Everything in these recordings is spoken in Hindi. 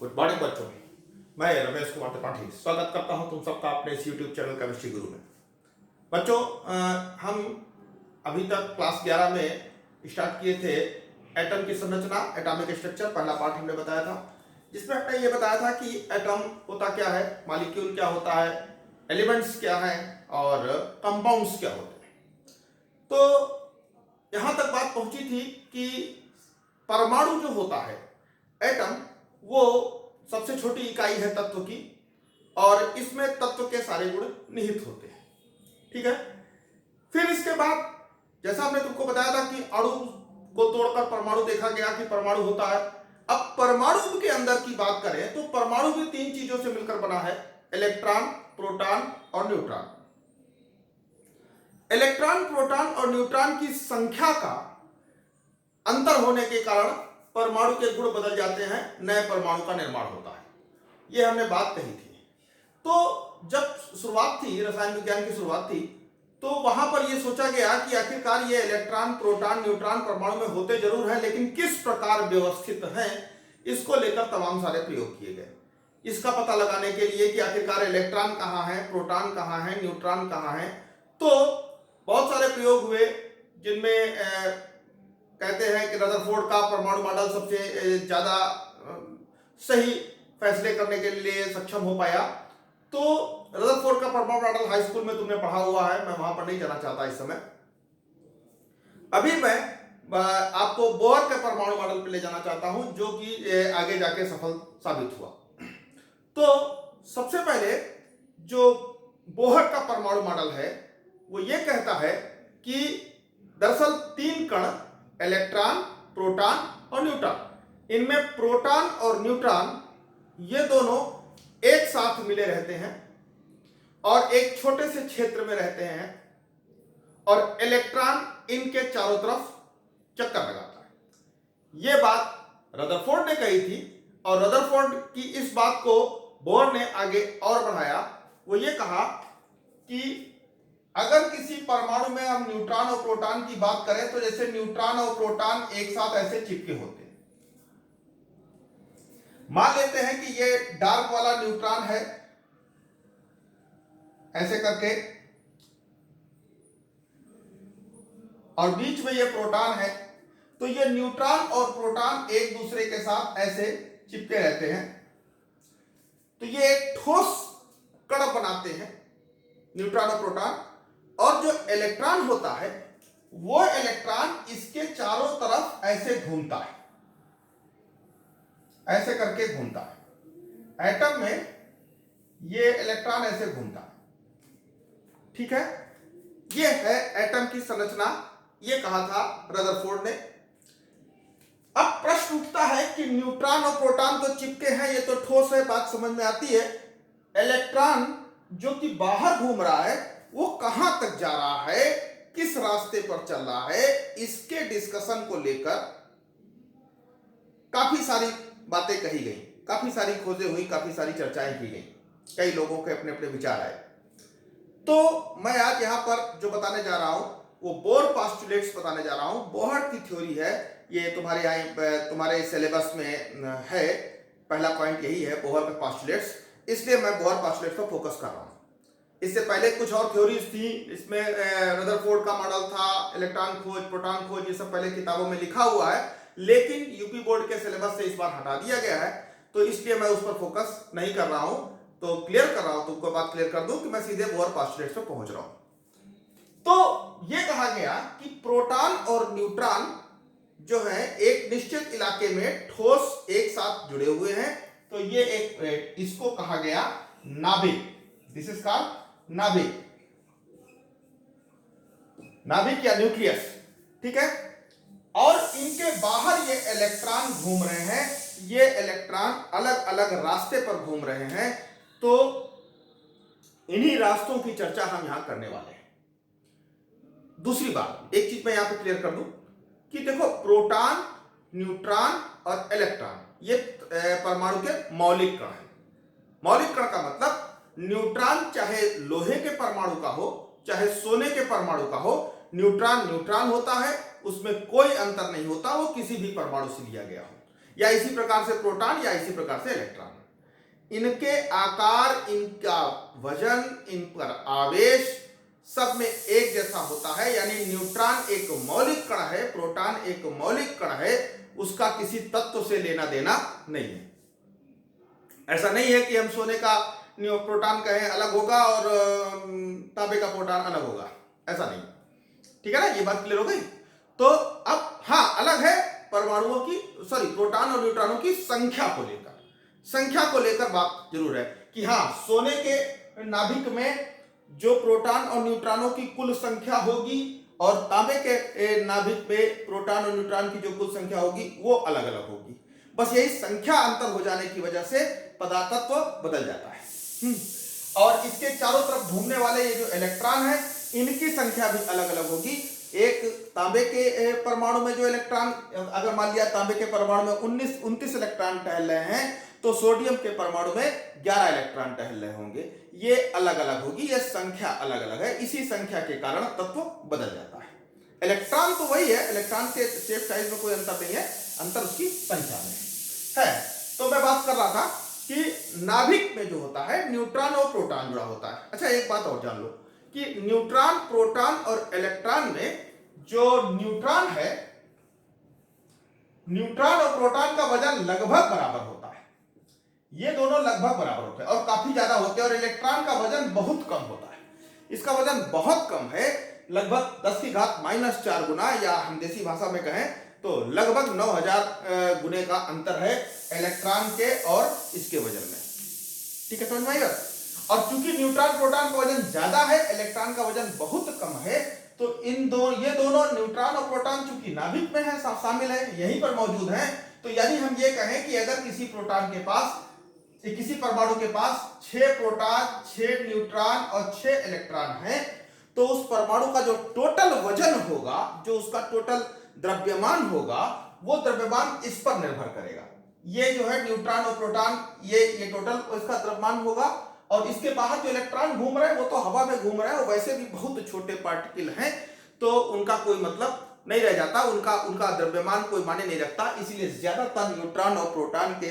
गुड मॉर्निंग बच्चों। मैं रमेश कुमार त्रिपाठी स्वागत करता हूं तुम सबका अपने इस यूट्यूब चैनल केमिस्ट्री गुरु में। बच्चों, हम अभी तक क्लास 11 में स्टार्ट किए थे एटम की संरचना, एटॉमिक स्ट्रक्चर। पहला पार्ट हमने बताया था, जिसमें हमने ये बताया था कि एटम होता क्या है, मॉलिक्यूल क्या होता है, एलिमेंट्स क्या है और कंपाउंड्स क्या होते हैं। तो यहां तक बात पहुंची थी कि परमाणु जो होता है, एटम, वो सबसे छोटी इकाई है तत्व की और इसमें तत्व के सारे गुण निहित होते हैं। ठीक है। फिर इसके बाद जैसा हमने तुमको बताया था कि अणु को तोड़कर परमाणु देखा गया कि परमाणु होता है। अब परमाणु के अंदर की बात करें तो परमाणु भी तीन चीजों से मिलकर बना है, इलेक्ट्रॉन, प्रोटॉन और न्यूट्रॉन। इलेक्ट्रॉन, प्रोटॉन और न्यूट्रॉन की संख्या का अंतर होने के कारण परमाणु के गुण बदल जाते हैं, नए परमाणु का निर्माण होता है। यह हमने बात कही थी। तो जब शुरुआत थी, रसायन विज्ञान की शुरुआत थी, तो वहां पर यह सोचा गया कि आखिरकार ये इलेक्ट्रॉन, प्रोटॉन, न्यूट्रॉन परमाणु में होते जरूर हैं, लेकिन किस प्रकार व्यवस्थित हैं, इसको लेकर तमाम सारे प्रयोग किए गए। इसका पता लगाने के लिए कि आखिरकार इलेक्ट्रॉन कहाँ है, प्रोटॉन कहाँ है, न्यूट्रॉन कहाँ है, तो बहुत सारे प्रयोग हुए, जिनमें कहते हैं कि रदरफोर्ड का परमाणु मॉडल सबसे ज्यादा सही फैसले करने के लिए सक्षम हो पाया। तो रदरफोर्ड का परमाणु मॉडल हाई स्कूल में तुमने पढ़ा हुआ है, मैं वहां पर नहीं जाना चाहता इस समय। अभी मैं आपको बोहर के परमाणु मॉडल पर ले जाना चाहता हूं, जो कि आगे जाके सफल साबित हुआ। तो सबसे पहले जो बोहर का परमाणु मॉडल है, वो ये कहता है कि दरअसल तीन कण, इलेक्ट्रॉन, प्रोटॉन और न्यूट्रॉन, इनमें प्रोटॉन और न्यूट्रॉन ये दोनों एक साथ मिले रहते हैं और एक छोटे से क्षेत्र में रहते हैं और इलेक्ट्रॉन इनके चारों तरफ चक्कर लगाता है। यह बात रदरफोर्ड ने कही थी और रदरफोर्ड की इस बात को बोहर ने आगे और बढ़ाया। वो ये कहा कि अगर किसी परमाणु में हम न्यूट्रॉन और प्रोटॉन की बात करें तो जैसे न्यूट्रॉन और प्रोटॉन एक साथ ऐसे चिपके होते हैं। मान लेते हैं कि ये डार्क वाला न्यूट्रॉन है, ऐसे करके, और बीच में ये प्रोटॉन है। तो ये न्यूट्रॉन और प्रोटॉन एक दूसरे के साथ ऐसे चिपके रहते हैं, तो ये एक ठोस कण बनाते हैं, न्यूट्रॉन और प्रोटॉन। और जो इलेक्ट्रॉन होता है, वो इलेक्ट्रॉन इसके चारों तरफ ऐसे घूमता है, ऐसे करके घूमता है। एटम में ये इलेक्ट्रॉन ऐसे घूमता है। ठीक है। ये है एटम की संरचना, ये कहा था रदरफोर्ड ने। अब प्रश्न उठता है कि न्यूट्रॉन और प्रोटॉन तो चिपके हैं, ये तो ठोस है, बात समझ में आती है। इलेक्ट्रॉन जो कि बाहर घूम रहा है, वो कहां तक जा रहा है, किस रास्ते पर चल रहा है, इसके डिस्कशन को लेकर काफी सारी बातें कही गई, काफी सारी खोजें हुई, काफी सारी चर्चाएं की गई, कई लोगों के अपने अपने विचार आए। तो मैं आज यहां पर जो बताने जा रहा हूं वो बोहर पोस्टुलेट्स बताने जा रहा हूं। बोहर की थ्योरी है, ये तुम्हारे सिलेबस में है, पहला पॉइंट यही है, बोहर के पोस्टुलेट्स। इसलिए मैं बोहर पोस्टुलेट्स पर फोकस कर रहा हूं। इससे पहले कुछ और थ्योरीज थी, इसमें रदरफोर्ड का मॉडल था, इलेक्ट्रॉन खोज, प्रोटॉन खोज, ये सब पहले किताबों में लिखा हुआ है, लेकिन यूपी बोर्ड के सिलेबस से इस बार हटा दिया गया है, तो इसलिए मैं उस पर फोकस नहीं कर रहा हूं। तो क्लियर कर रहा हूं, तुमको बात क्लियर कर दूं कि मैं सीधे बोहर पोस्टुलेट्स पर पहुंच रहा हूं। तो यह कहा गया कि प्रोटॉन और न्यूट्रॉन जो है एक निश्चित इलाके में ठोस एक साथ जुड़े हुए हैं, तो ये एक, इसको कहा गया नाभिक। दिस इज कॉल्ड नाभिक, नाभिक या न्यूक्लियस। ठीक है। और इनके बाहर ये इलेक्ट्रॉन घूम रहे हैं, ये इलेक्ट्रॉन अलग अलग रास्ते पर घूम रहे हैं। तो इन्हीं रास्तों की चर्चा हम यहां करने वाले हैं। दूसरी बात, एक चीज मैं यहां पे क्लियर कर दूं कि देखो, प्रोटॉन, न्यूट्रॉन और इलेक्ट्रॉन ये परमाणु के मौलिक कण हैं। मौलिक कण का मतलब न्यूट्रॉन चाहे लोहे के परमाणु का हो, चाहे सोने के परमाणु का हो, न्यूट्रॉन न्यूट्रॉन होता है, उसमें कोई अंतर नहीं होता, वो किसी भी परमाणु से लिया गया हो। या इसी प्रकार से प्रोटॉन या इसी प्रकार से इलेक्ट्रॉन। इनके आकार, इनका वजन, इन पर आवेश सब में एक जैसा होता है, यानी न्यूट्रॉन एक मौलिक कण है, प्रोटॉन एक मौलिक कण है, उसका किसी तत्व से लेना देना नहीं है। ऐसा नहीं है कि हम सोने का प्रोटॉन कहें अलग होगा और तांबे का प्रोटॉन अलग होगा, ऐसा नहीं। ठीक है ना, ये बात क्लियर हो गई। तो अब हाँ, अलग है परमाणुओं की, सॉरी, प्रोटॉन और न्यूट्रॉनों की संख्या को लेकर, संख्या को लेकर बात जरूर है कि हाँ, सोने के नाभिक में जो प्रोटॉन और न्यूट्रॉनों की कुल संख्या होगी और तांबे के नाभिक में प्रोटॉन और न्यूट्रॉन की जो कुल संख्या होगी वो अलग अलग होगी। बस यही संख्या अंतर हो जाने की वजह से पदार्थत्व बदल जाता है। और इसके चारों तरफ घूमने वाले ये जो इलेक्ट्रॉन है, इनकी संख्या भी अलग अलग होगी। एक तांबे के परमाणु में जो इलेक्ट्रॉन, अगर मान लिया तांबे के परमाणु में 29 इलेक्ट्रॉन टहल रहे हैं, तो सोडियम के परमाणु में 11 इलेक्ट्रॉन टहल रहे होंगे। ये अलग अलग होगी, ये संख्या अलग अलग है। इसी संख्या के कारण तत्व बदल जाता है। इलेक्ट्रॉन तो वही है, इलेक्ट्रॉन के शेप साइज में कोई अंतर नहीं है, अंतर उसकी संख्या में है। तो मैं बात कर रहा था कि नाभिक में जो होता है न्यूट्रॉन और प्रोटॉन जुड़ा होता है। अच्छा, एक बात और जान लो कि न्यूट्रॉन, प्रोटॉन और इलेक्ट्रॉन में जो न्यूट्रॉन है, न्यूट्रॉन और प्रोटॉन का वजन लगभग बराबर होता है। ये दोनों लगभग बराबर होते हैं और काफी ज्यादा होते हैं। और इलेक्ट्रॉन का वजन बहुत कम होता है, इसका वजन बहुत कम है, लगभग 10⁻⁴ गुना, या हम देसी भाषा में कहें तो लगभग 9000 गुने का अंतर है इलेक्ट्रॉन के और इसके वजन में। ठीक है, समझ में आएगा। और चूंकि न्यूट्रॉन प्रोटॉन का वजन ज्यादा है, इलेक्ट्रॉन का वजन बहुत कम है, तो ये दोनों न्यूट्रॉन और प्रोटॉन चूंकि नाभिक में है, शामिल है, यहीं पर मौजूद है, तो यदि हम ये कहें कि अगर किसी प्रोटॉन के पास, किसी परमाणु के पास 6 प्रोटॉन, 6 न्यूट्रॉन और 6 इलेक्ट्रॉन है, तो उस परमाणु का जो टोटल वजन होगा, जो उसका टोटल द्रव्यमान होगा, वो द्रव्यमान इस पर निर्भर करेगा। ये जो है न्यूट्रॉन और प्रोटॉन, ये टोटल इसका द्रव्यमान होगा। और इसके बाहर जो इलेक्ट्रॉन घूम रहे हैं वो तो हवा में घूम रहे हैं, वो वैसे भी बहुत छोटे पार्टिकल हैं, तो उनका कोई मतलब नहीं रह जाता, उनका द्रव्यमान कोई माने नहीं रखता। इसीलिए ज्यादातर न्यूट्रॉन और प्रोटॉन के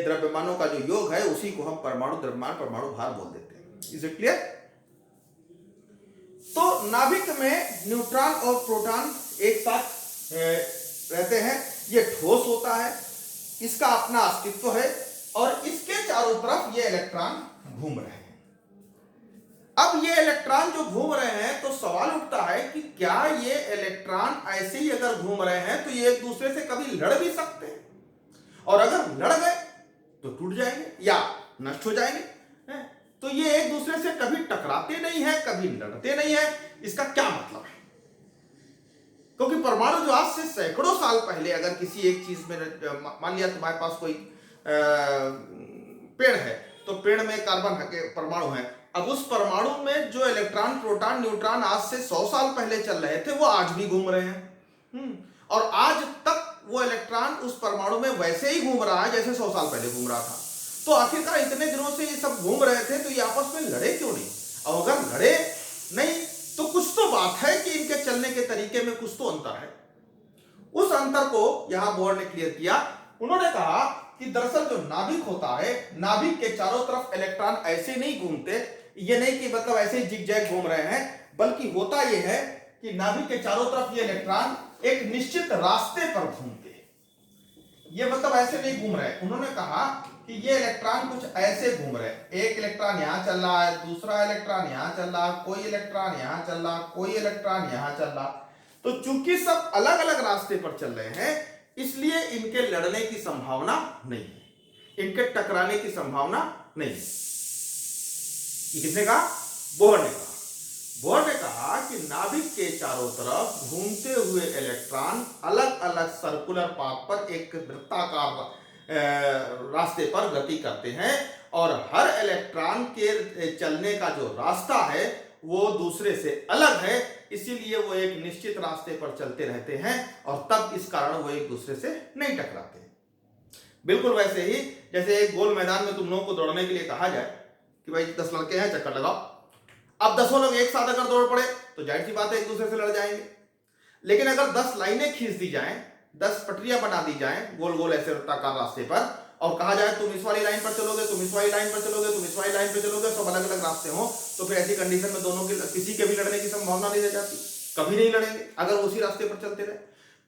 द्रव्यमानों का जो योग है, उसी को हम परमाणु द्रव्यमान, परमाणु भार बोल देते हैं। Is it clear? तो नाभिक में न्यूट्रॉन और प्रोटॉन एक साथ रहते हैं। ये ठोस होता है, इसका अपना अस्तित्व है, और इसके चारों तरफ ये इलेक्ट्रॉन घूम रहे हैं। अब ये इलेक्ट्रॉन जो घूम रहे हैं, तो सवाल उठता है कि क्या ये इलेक्ट्रॉन ऐसे ही अगर घूम रहे हैं तो ये एक दूसरे से कभी लड़ भी सकते हैं? और अगर लड़ गए तो टूट जाएंगे या नष्ट हो जाएंगे। तो ये एक दूसरे से कभी टकराते नहीं है, कभी लड़ते नहीं है। इसका क्या मतलब है? क्योंकि परमाणु जो आज से सैकड़ों साल पहले अगर किसी एक चीज में, मान लिया तुम्हारे पास कोई पेड़ है, तो पेड़ में कार्बन के परमाणु है। अब उस परमाणु में जो इलेक्ट्रॉन, प्रोटॉन, न्यूट्रॉन आज से 100 साल पहले चल रहे थे, वो आज भी घूम रहे हैं। और आज तक वो इलेक्ट्रॉन उस परमाणु में वैसे ही घूम रहा है जैसे 100 साल पहले घूम रहा था। तो आखिरकार इतने दिनों से ये सब घूम रहे थे, तो ये आपस में लड़े क्यों नहीं? और अगर लड़े नहीं तो कुछ तो बात है कि इनके चलने के तरीके में कुछ तो अंतर है। उस अंतर को यहां बोर ने क्लियर किया। उन्होंने कहा कि दरअसल जो नाभिक होता है, नाभिक के चारों तरफ इलेक्ट्रॉन ऐसे नहीं घूमते। ये नहीं कि मतलब ऐसे ही जिगजैग घूम रहे हैं, बल्कि होता यह है कि नाभिक के चारों तरफ ये इलेक्ट्रॉन एक निश्चित रास्ते पर घूमते हैं। ये मतलब ऐसे नहीं घूम रहे। उन्होंने कहा कि ये इलेक्ट्रॉन कुछ ऐसे घूम रहे हैं। एक इलेक्ट्रॉन यहां चल रहा है, दूसरा इलेक्ट्रॉन यहां चल रहा है, कोई इलेक्ट्रॉन यहां चल रहा, कोई इलेक्ट्रॉन यहां चल रहा। तो चूंकि सब अलग अलग रास्ते पर चल रहे हैं, इसलिए इनके लड़ने की संभावना नहीं है, इनके टकराने की संभावना नहीं है। किसने कहा? बोहर ने कहा। बोहर ने कहा कि नाभिक के चारों तरफ घूमते हुए इलेक्ट्रॉन अलग अलग सर्कुलर पाथ पर एक वृत्ताकार रास्ते पर गति करते हैं, और हर इलेक्ट्रॉन के चलने का जो रास्ता है वो दूसरे से अलग है। इसीलिए वो एक निश्चित रास्ते पर चलते रहते हैं, और तब इस कारण वो एक दूसरे से नहीं टकराते। बिल्कुल वैसे ही जैसे एक गोल मैदान में तुम लोगों को दौड़ने के लिए कहा जाए कि भाई 10 लड़के हैं, चक्कर लगाओ। अब 10 लोग एक साथ अगर दौड़ पड़े तो जाहिर सी बात है एक दूसरे से लड़ जाएंगे। लेकिन अगर 10 लाइनें खींच दी जाएं 10 पटरियां बना दी जाएं गोल गोल ऐसे वृत्ताकार रास्ते पर, और कहा जाए तुम इस वाली लाइन पर चलोगे, तुम इस वाली लाइन पर चलोगे, तुम इस वाली लाइन पर चलोगे, सब अलग अलग रास्ते हो, तो फिर ऐसी कंडीशन में दोनों के किसी के भी लड़ने की संभावना नहीं रह जाती, कभी नहीं लड़ेंगे अगर उसी रास्ते पर चलते रहे।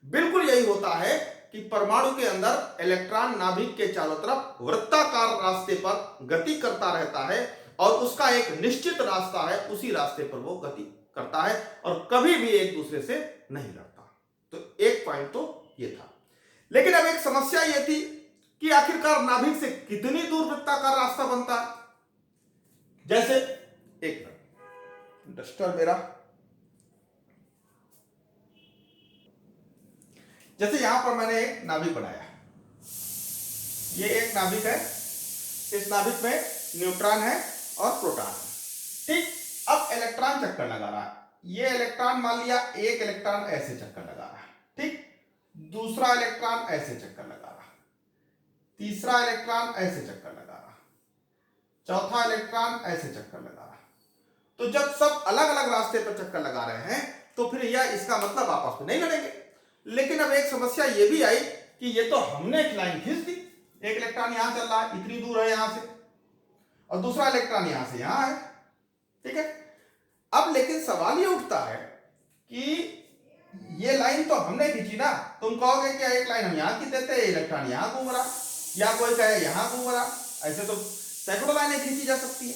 बिल्कुल यही होता है कि परमाणु के अंदर इलेक्ट्रॉन नाभिक के चारों तरफ वृत्ताकार रास्ते पर गति करता रहता है और उसका एक निश्चित रास्ता है, उसी रास्ते पर वो गति करता है और कभी भी एक दूसरे से नहीं लड़ता। तो एक पॉइंट तो ये था। लेकिन अब एक समस्या ये थी कि आखिरकार नाभिक से कितनी दूर वृत्ताकार रास्ता बनता है। जैसे एक मिनट, डस्टर मेरा, जैसे यहां पर मैंने एक नाभिक बनाया, ये एक नाभिक है, इस नाभिक में न्यूट्रॉन है और प्रोटॉन है, ठीक। अब इलेक्ट्रॉन चक्कर लगा रहा है, ये इलेक्ट्रॉन मान लिया एक इलेक्ट्रॉन ऐसे चक्कर लगा रहा है, ठीक, दूसरा इलेक्ट्रॉन ऐसे चक्कर लगा रहा, तीसरा इलेक्ट्रॉन ऐसे चक्कर लगा रहा, चौथा इलेक्ट्रॉन ऐसे चक्कर लगा रहा। तो जब सब अलग अलग रास्ते पर चक्कर लगा रहे हैं तो फिर यह इसका मतलब आपस में नहीं लड़ेंगे। लेकिन अब एक समस्या यह भी आई कि ये तो हमने एक लाइन खींच दी, एक इलेक्ट्रॉन यहां चल रहा है, इतनी दूर है यहां से, और दूसरा इलेक्ट्रॉन यहां से यहां है, ठीक है। अब लेकिन सवाल ये उठता है कि ये लाइन तो हमने खींची ना, तुम कहोगे क्या एक लाइन हम यहां की देते, इलेक्ट्रॉन यहां घूम रहा, या कोई कहे यहां घूम रहा, ऐसे तो सैकड़ों लाइनें खींची जा सकती है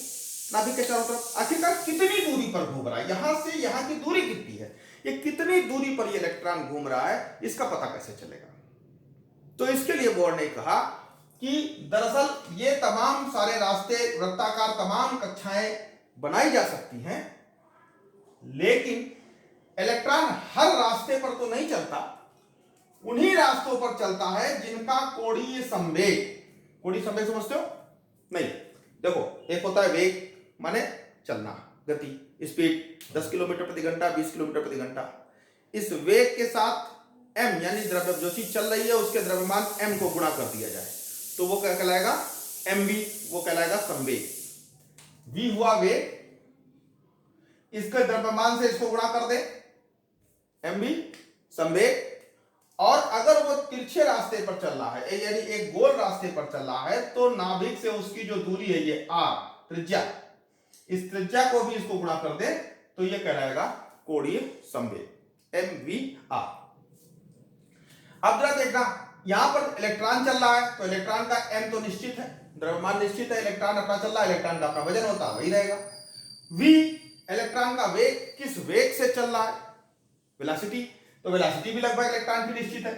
नाभिक के चारों तरफ। आखिरकार कितनी दूरी पर घूम रहा है, यहां से यहां की दूरी कितनी है, ये कितनी दूरी पर ये इलेक्ट्रॉन घूम रहा है, इसका पता कैसे चलेगा। तो इसके लिए बोर्ड ने कहा कि दरअसल ये तमाम सारे रास्ते वृत्ताकार तमाम कक्षाएं बनाई जा सकती हैं, लेकिन इलेक्ट्रॉन हर रास्ते पर तो नहीं चलता, उन्हीं रास्तों पर चलता है जिनका कोणीय संवेग, कोणीय संवेग समझते हो नहीं, देखो एक होता है वेग माने चलना, गति, स्पीड 10 किलोमीटर प्रति घंटा, 20 किलोमीटर प्रति घंटा। इस वेग के साथ m यानी द्रव्य जो चीज चल रही है उसके द्रव्यमान m को गुणा कर दिया जाए तो वो क्या कहलाएगा, mv, वो कहलाएगा संवेग। v हुआ वेग, इसके द्रव्यमान से इसको गुणा कर दे, mv संवेग। और अगर वो तिरछे रास्ते पर चल रहा है यानी एक गोल रास्ते पर चल रहा है तो नाभिक से उसकी जो दूरी है ये r त्रिज्या, इस त्रिज्या को भी इसको गुणा कर दे तो ये कहलाएगा कोणीय संवेग, mvr। अब जरा देखना, यहां पर इलेक्ट्रॉन चल रहा है तो इलेक्ट्रॉन का m तो निश्चित है, द्रव्यमान निश्चित है, इलेक्ट्रॉन अपना चल रहा है, इलेक्ट्रॉन का अपना वजन होता है वही रहेगा। v इलेक्ट्रॉन का वेग, किस वेग से चल रहा है, वेलोसिटी, तो वेलोसिटी भी लगभग इलेक्ट्रॉन की निश्चित है।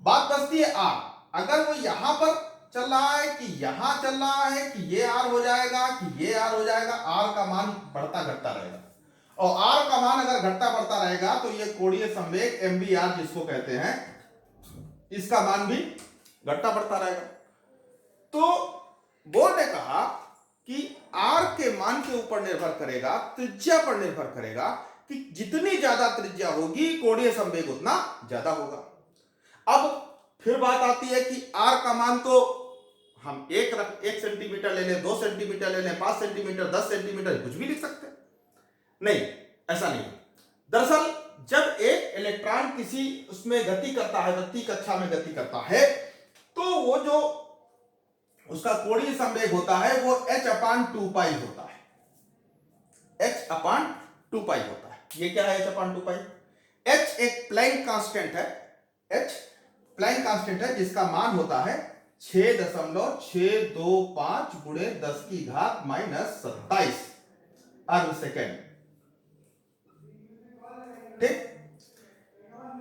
बात बचती है r, अगर वो यहां पर चल रहा है कि यहां चल रहा है कि ये r हो जाएगा कि ये r हो जाएगा, r का मान बढ़ता घटता रहेगा, और r का मान अगर घटता बढ़ता रहेगा तो ये कोणीय संवेग mvr जिसको कहते हैं, इसका मान भी घटता बढ़ता रहेगा। तो बोर्ड ने कहा कि r के मान के ऊपर निर्भर करेगा, त्रिज्या पर निर्भर करेगा कि जितनी ज्यादा त्रिज्या होगी कोणीय संवेग उतना ज्यादा होगा। अब फिर बात आती है कि r का मान तो हम एक सेंटीमीटर ले लें, 2 सेंटीमीटर ले लें, 5 सेंटीमीटर, 10 सेंटीमीटर, कुछ भी लिख सकते हैं, नहीं ऐसा नहीं। दरअसल जब एक इलेक्ट्रॉन किसी उसमें गति करता है, वृत्तीय कक्षा में गति करता है, तो वो जो उसका कोणीय संवेग होता है वो h/2π होता है, h/2π होता है। ये क्या है h/2π? h एक प्लैंक कांस्टेंट है, h प्लैंक कांस्टेंट है जिसका मान होता है 6.625 गुणे 10 की घात -27 अर्ध सेकेंड, ठीक,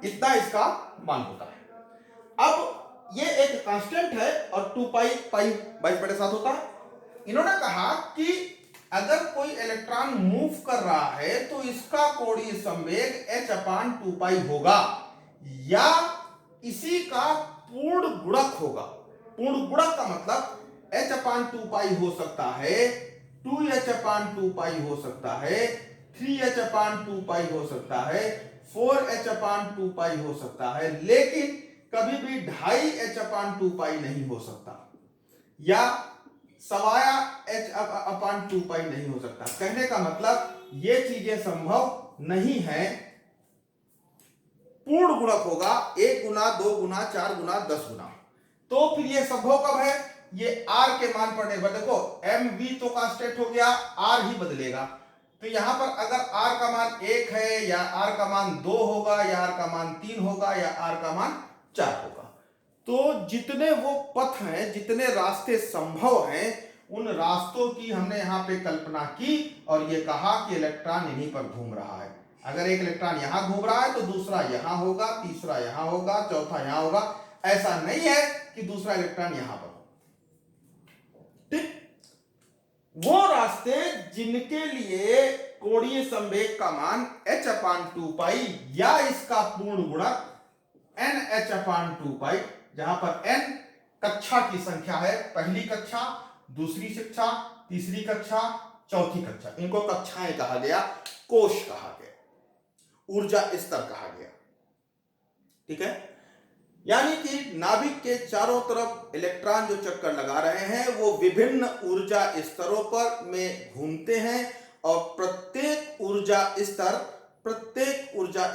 इतना इसका मान होता है। अब ये एक कांस्टेंट है और 2π 22/7 होता है। इन्होंने कहा कि अगर कोई इलेक्ट्रॉन मूव कर रहा है तो इसका कोणीय संवेग h/2π होगा या इसी का पूर्ण गुणक होगा। पूर्ण गुणक का मतलब h/2π हो सकता है, 2h/2π हो सकता है, 3h/2π हो सकता है, 4h/2π हो सकता है, लेकिन कभी भी 2.5h/2π नहीं हो सकता या सवाया h/2π नहीं हो सकता। कहने का मतलब ये चीजें संभव नहीं है पूर्ण गुणक होगा 1 गुना 2 गुना 4 गुना 10 गुना। तो फिर ये संभव कब है, ये r के मान पर निर्भर। देखो mv तो कांस्टेंट हो गया, r ही बदलेगा। तो यहां पर अगर r का मान 1 है या r का मान 2 होगा या r का मान 3 होगा या r का मान 4 होगा, तो जितने वो पथ हैं, जितने रास्ते संभव हैं, उन रास्तों की हमने यहाँ पे कल्पना की और ये कहा कि इलेक्ट्रॉन इन्हीं पर घूम रहा है। अगर एक इलेक्ट्रॉन यहां घूम रहा है तो दूसरा यहां होगा, तीसरा यहां होगा, चौथा यहां होगा। ऐसा नहीं है कि दूसरा इलेक्ट्रॉन यहां पर हो। ठीक, वो रास्ते जिनके लिए कोणीय संवेग का मान h/2π या इसका पूर्ण गुणक NH/2π, जहां पर n कक्षा की संख्या है, पहली कक्षा, दूसरी कक्षा, तीसरी कक्षा, चौथी कक्षा, इनको कक्षाएं कहा गया, कोश कहा गया, ऊर्जा स्तर कहा गया। ठीक है, यानी कि नाभिक के चारों तरफ इलेक्ट्रॉन जो चक्कर लगा रहे हैं वो विभिन्न ऊर्जा स्तरों पर में घूमते हैं और प्रत्येक ऊर्जा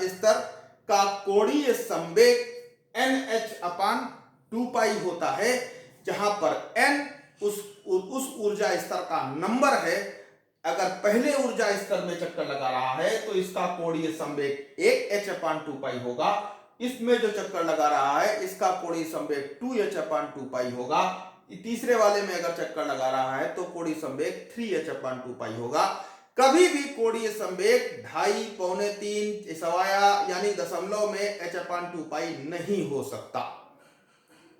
स्तर का कोणीय संवेग NH/2π होता है, जहां पर n उस ऊर्जा स्तर का नंबर है। अगर पहले ऊर्जा स्तर में चक्कर लगा रहा है तो इसका कोणीय संवेग 1h/2π होगा। इसमें जो चक्कर लगा रहा है इसका कोणीय संवेग 2h/2π होगा। तीसरे वाले में अगर चक्कर लगा रहा है तो कोणीय संवेग 3h/2π होगा। कभी भी कोणीय संवेग 2.5, पौने 3, सवाया यानी दशमलव में h/2π नहीं हो सकता।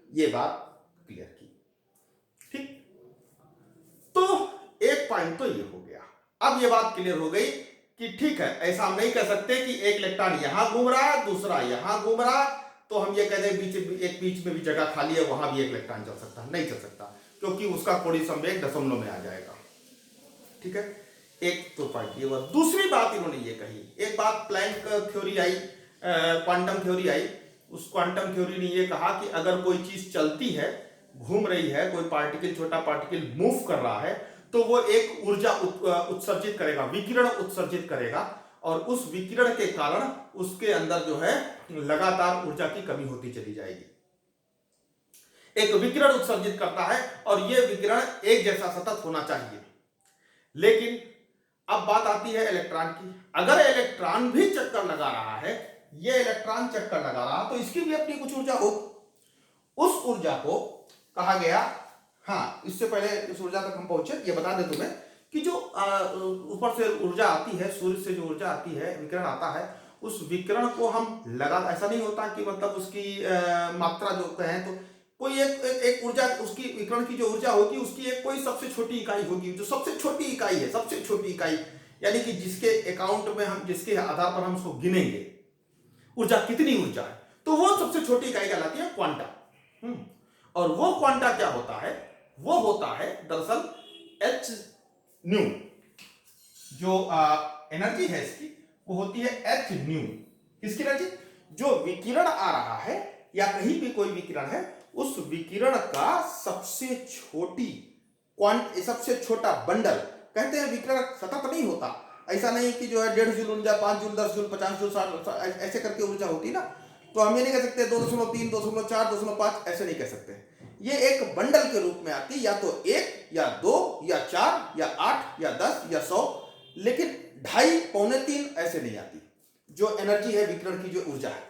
ये बात क्लियर की। ठीक, तो एक पॉइंट तो ये हो गया। अब ये बात क्लियर हो गई कि ठीक है, ऐसा हम नहीं कह सकते कि एक इलेक्ट्रॉन यहां घूम रहा है, दूसरा यहां घूम रहा है, तो हम ये कहते हैं बीच में भी जगह खाली है, वहां भी एक इलेक्ट्रॉन चल सकता है। नहीं चल सकता, क्योंकि उसका कोणीय संवेग दशमलव में आ जाएगा। ठीक है, एक तो पॉइंट ये हुआ। दूसरी बात इन्होंने ये कही, एक बात प्लैंक थ्योरी आई, क्वांटम थ्योरी आई। उस क्वांटम थ्योरी ने ये कहा कि अगर कोई चीज चलती है, घूम रही है, कोई पार्टिकल, छोटा पार्टिकल मूव कर रहा है, तो वो एक ऊर्जा उत्सर्जित करेगा, विकिरण उत्सर्जित करेगा, और उस विकिरण के कारण उसके अंदर जो है लगातार ऊर्जा की कमी होती चली जाएगी। एक विकिरण उत्सर्जित करता है और यह विकिरण एक जैसा सतत होना चाहिए। लेकिन अब बात आती है इलेक्ट्रॉन की। अगर इलेक्ट्रॉन भी चक्कर लगा रहा है, यह इलेक्ट्रॉन चक्कर लगा रहा, तो इसकी भी अपनी कुछ ऊर्जा हो। उस ऊर्जा को कहा गया, हाँ, इससे पहले इस ऊर्जा तक हम पहुंचे, ये बता दें तुम्हें कि जो ऊपर से ऊर्जा आती है, सूर्य से जो ऊर्जा आती है, विकिरण आता है, उस विकिरण को हम लगा, ऐसा नहीं होता कि मतलब उसकी मात्रा जो कहें तो कोई एक ऊर्जा, उसकी विकिरण की जो ऊर्जा होगी उसकी एक कोई सबसे छोटी इकाई होगी, जो सबसे छोटी इकाई है, सबसे छोटी इकाई, यानी कि जिसके अकाउंट में हम, जिसके आधार पर हम उसको गिनेंगे ऊर्जा कितनी ऊर्जा है, तो वो सबसे छोटी इकाई कहलाती है क्वांटा। और वो क्वांटा क्या होता है, वो होता है दरअसल एच न्यू, जो एनर्जी है इसकी वो होती है एच न्यू। किसकी एनर्जी? जो विकिरण आ रहा है या कहीं भी कोई विकिरण है, उस विकिरण का सबसे छोटा बंडल, कहते हैं विकिरण सतत नहीं होता, ऐसा नहीं कि जो है 1.5 जूल ऊर्जा, 5 जूल, 10 जूल, 50 जूल, 60 ऐसे करके ऊर्जा होती ना, तो हम ये नहीं कह सकते 2.3, 2.4, 2.5, ऐसे नहीं कह सकते। ये एक बंडल के रूप में आती, या तो 1 या 2 या 4 या 8 या 10 या 100, लेकिन 2.5, पौने 3 ऐसे नहीं आती। जो एनर्जी है विकिरण की, जो ऊर्जा है,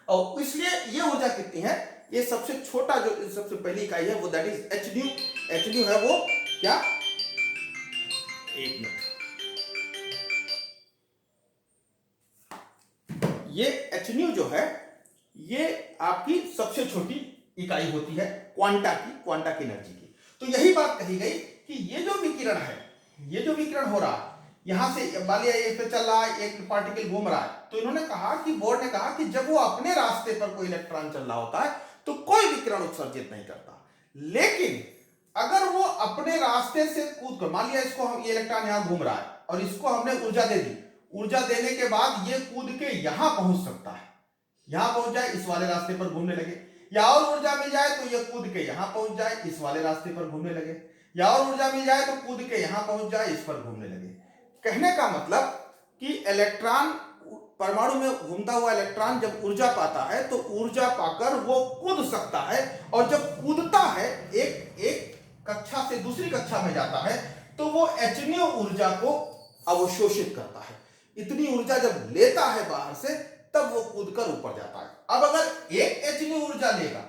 और इसलिए ये ऊर्जा कितनी है, ये सबसे छोटा जो सबसे पहली इकाई है वो that is H new. H new है वो क्या, एक मिनट, ये एच न्यू जो है ये आपकी सबसे छोटी इकाई होती है क्वांटा की एनर्जी की। तो यही बात कही गई कि ये जो विकिरण है, ये जो विकिरण हो रहा है, यहां से मान लिया एक पे चल रहा है, एक पार्टिकल घूम रहा है, तो इन्होंने कहा कि बोर्ड ने कहा कि जब वो अपने रास्ते पर कोई इलेक्ट्रॉन चल रहा होता है तो कोई विकिरण उत्सर्जित नहीं करता। लेकिन अगर वो अपने रास्ते से कूद कर, मान लिया इसको हम, ये इलेक्ट्रॉन यहां घूम रहा है और इसको हमने ऊर्जा दे दी, ऊर्जा देने के बाद ये कूद के यहां पहुंच सकता है, यहां पहुंच जाए, इस वाले रास्ते पर घूमने लगे, या और ऊर्जा मिल जाए तो ये कूद के यहां पहुंच जाए, इस वाले रास्ते पर घूमने लगे, या और ऊर्जा मिल जाए तो कूद के यहां पहुंच जाए, इस पर घूमने लगे। कहने का मतलब कि इलेक्ट्रॉन परमाणु में घूमता हुआ इलेक्ट्रॉन जब ऊर्जा पाता है तो ऊर्जा पाकर वो कूद सकता है, और जब कूदता है एक कक्षा से दूसरी कक्षा में जाता है तो वो hν ऊर्जा को अवशोषित करता है। इतनी ऊर्जा जब लेता है बाहर से तब वो कूदकर ऊपर जाता है। अब अगर एक hν ऊर्जा लेगा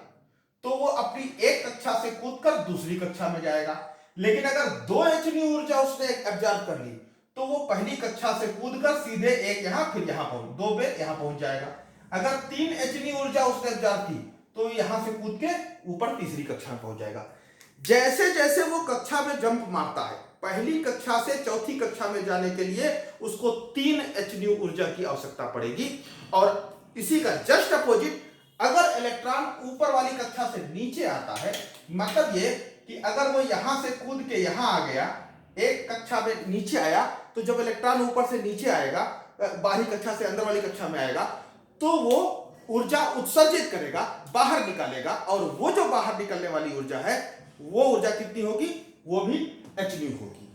तो वो अपनी एक कक्षा से कूदकर दूसरी कक्षा में जाएगा, लेकिन अगर 2 hν ऊर्जा उसने एब्जॉर्ब कर ली तो वो पहली कक्षा से कूदकर सीधे एक यहां फिर यहां पहुंच 2 पे यहां पहुंच जाएगा। अगर 3 hν ऊर्जा उसने एब्जॉर्ब की तो यहां से कूद के ऊपर तीसरी कक्षा में पहुंच जाएगा। जैसे जैसे वो कक्षा में जंप मारता है, पहली कक्षा से चौथी कक्षा में जाने के लिए उसको 3 hν ऊर्जा की आवश्यकता पड़ेगी। और इसी का जस्ट अपोजिट, अगर इलेक्ट्रॉन ऊपर वाली कक्षा से नीचे आता है, मतलब ये कि अगर वो यहां से कूद के यहां आ गया, एक कक्षा में नीचे आया, तो जब इलेक्ट्रॉन ऊपर से नीचे आएगा, बाहरी कक्षा से अंदर वाली कक्षा में आएगा, तो वो ऊर्जा उत्सर्जित करेगा, बाहर निकालेगा, और वो जो बाहर निकलने वाली ऊर्जा है वो ऊर्जा कितनी होगी? वो भी hν होगी।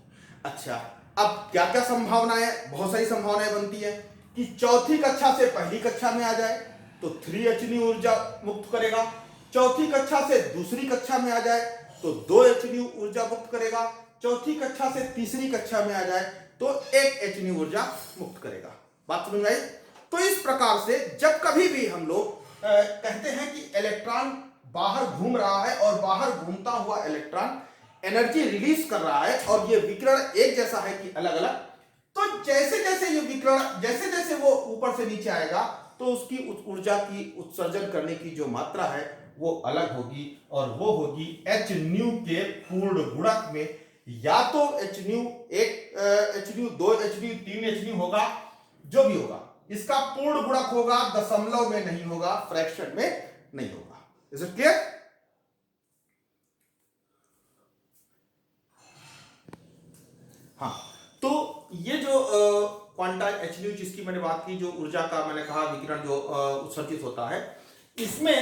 अच्छा, अब क्या क्या संभावनाएं, बहुत सारी संभावनाएं बनती है कि चौथी कक्षा से पहली कक्षा में आ जाए तो 3 hν ऊर्जा मुक्त करेगा, चौथी कक्षा से दूसरी कक्षा में आ जाए तो 2 hν ऊर्जा मुक्त करेगा, चौथी कक्षा से तीसरी कक्षा में आ जाए तो 1 hν ऊर्जा मुक्त करेगा। बात समझ में आई? तो इस प्रकार से जब कभी भी हम लोग कहते हैं कि इलेक्ट्रॉन बाहर घूम रहा है और बाहर घूमता हुआ इलेक्ट्रॉन एनर्जी रिलीज कर रहा है और ये विकिरण एक जैसा है कि अलग अलग, तो जैसे जैसे ये विकिरण जैसे जैसे वो ऊपर से नीचे आएगा तो उसकी ऊर्जा की उत्सर्जन करने की जो मात्रा है वो अलग होगी, और वो होगी hν के पूर्ण गुणक में। या तो hν 1 hν 2 hν 3 hν होगा, जो भी होगा इसका पूर्ण गुणक होगा, दशमलव में नहीं होगा, फ्रैक्शन में नहीं होगा। Is it clear? हाँ, तो ये जो क्वांटाइज hν जिसकी मैंने बात की, जो ऊर्जा का मैंने कहा विकिरण जो उत्सर्जित होता है, इसमें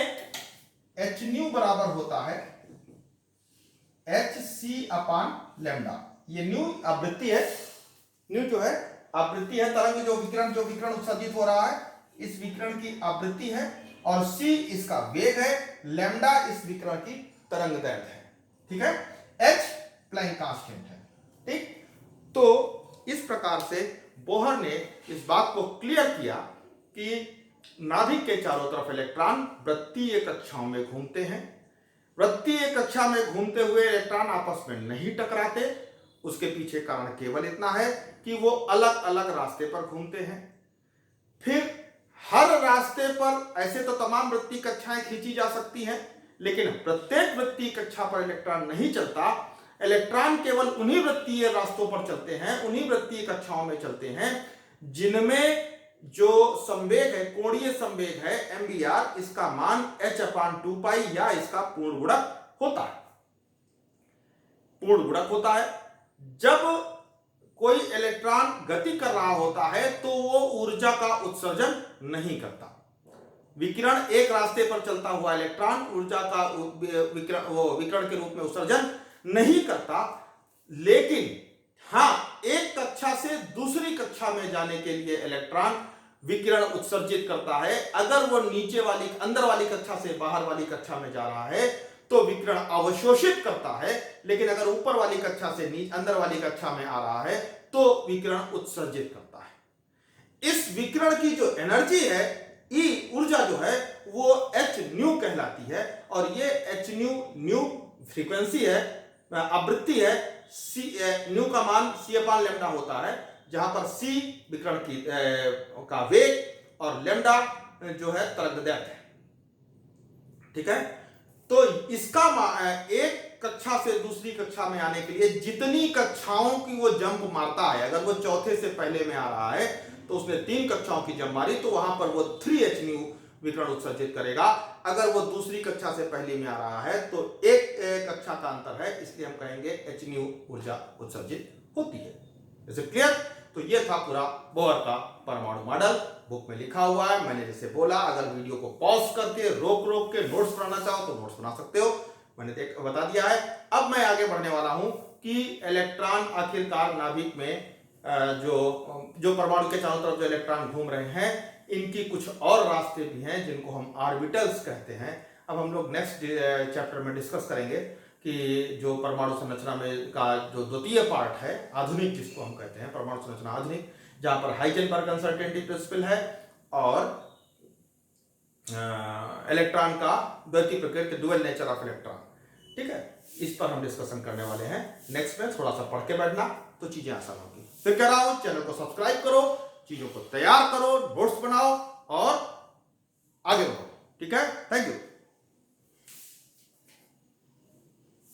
hν बराबर होता है hc/λ। ये न्यू आवृत्ति है, न्यू जो है आवृत्ति है, तरंग जो विकिरण उत्सर्जित हो रहा है, इस विकिरण की आवृत्ति है, और c इसका वेग है, लैम्डा इस विकिरण की तरंग दैर्घ्य है। ठीक है, h प्लैंक कांस्टेंट है। ठीक, तो इस प्रकार से बोहर ने इस बात को क्लियर किया कि नाभिक के चारों तरफ इलेक्ट्रॉन वृत्तीय कक्षाओं में घूमते हैं। वृत्तीय कक्षा में घूमते हुए इलेक्ट्रॉन आपस में नहीं टकराते। उसके पीछे कारण केवल इतना है कि वो अलग अलग रास्ते पर घूमते हैं। फिर हर रास्ते पर ऐसे तो तमाम वृत्तीय कक्षाएं खींची जा सकती हैं, लेकिन प्रत्येक वृत्तीय कक्षा पर इलेक्ट्रॉन नहीं चलता। इलेक्ट्रॉन केवल उन्हीं वृत्तीय रास्तों पर चलते हैं, उन्हीं वृत्तीय कक्षाओं में चलते हैं जिनमें जो संवेग है, कोणीय संवेग है MBR, इसका मान h/2π या इसका पूर्ण गुणक होता है। पूर्ण गुणक होता है। जब कोई इलेक्ट्रॉन गति कर रहा होता है तो वो ऊर्जा का उत्सर्जन नहीं करता। विकिरण एक रास्ते पर चलता हुआ इलेक्ट्रॉन ऊर्जा का विकिरण के रूप में उत्सर्जन नहीं करता, लेकिन हाँ, एक कक्षा से दूसरी कक्षा में जाने के लिए इलेक्ट्रॉन विकिरण उत्सर्जित करता है। अगर वो नीचे वाली अंदर वाली कक्षा से बाहर वाली कक्षा में जा रहा है तो विकिरण अवशोषित करता है, लेकिन अगर ऊपर वाली कक्षा से अंदर वाली कक्षा में आ रहा है तो विकिरण उत्सर्जित करता है। इस विकिरण की जो एनर्जी है, ई ऊर्जा जो है, वो hν कहलाती है, और ये hν फ्रीक्वेंसी है, आवृत्ति है। न्यू का मान c/λ होता है, जहां पर c विकिरण की का वेग और लैम्डा जो है तरंगदैर्घ्य है। ठीक है, तो इसका एक कक्षा से दूसरी कक्षा में आने के लिए जितनी कक्षाओं की वो जंप मारता है, अगर वो चौथे से पहले में आ रहा है तो उसने 3 कक्षाओं की जंप मारी तो वहां पर वो 3 hν विकिरण उत्सर्जित करेगा। अगर वो दूसरी कक्षा से पहले में आ रहा है तो एक कक्षा का अंतर है, इसलिए हम कहेंगे hν ऊर्जा उत्सर्जित होती है। Is it clear? तो ये था पूरा बोहर का परमाणु मॉडल, बुक में लिखा हुआ है। मैंने जैसे बोला, अगर वीडियो को पॉज करके रोक के नोट्स बनाना चाहो तो नोट्स बना सकते हो, मैंने बता दिया है। अब मैं आगे बढ़ने वाला हूं कि इलेक्ट्रॉन आखिरकार नाभिक में जो परमाणु के चारों तरफ जो इलेक्ट्रॉन घूम रहे हैं, इनकी कुछ और रास्ते भी हैं जिनको हम ऑर्बिटल्स कहते हैं। अब हम लोग नेक्स्ट चैप्टर में डिस्कस करेंगे कि जो परमाणु संरचना में का जो द्वितीय पार्ट है, आधुनिक जिसको हम कहते हैं परमाणु संरचना आधुनिक, जहां पर हाइजेनबर्ग अनसर्टेनिटी प्रिंसिपल है और इलेक्ट्रॉन का द्वितीय प्रकृति, डुअल नेचर ऑफ इलेक्ट्रॉन, ठीक है, इस पर हम डिस्कशन करने वाले हैं। नेक्स्ट में थोड़ा सा पढ़ के बैठना तो चीजें आसान होगी। फिर कह रहा हूं चैनल को सब्सक्राइब करो, चीजों को तैयार करो, नोट्स बनाओ और आगे बढ़ो, ठीक है। Thank you.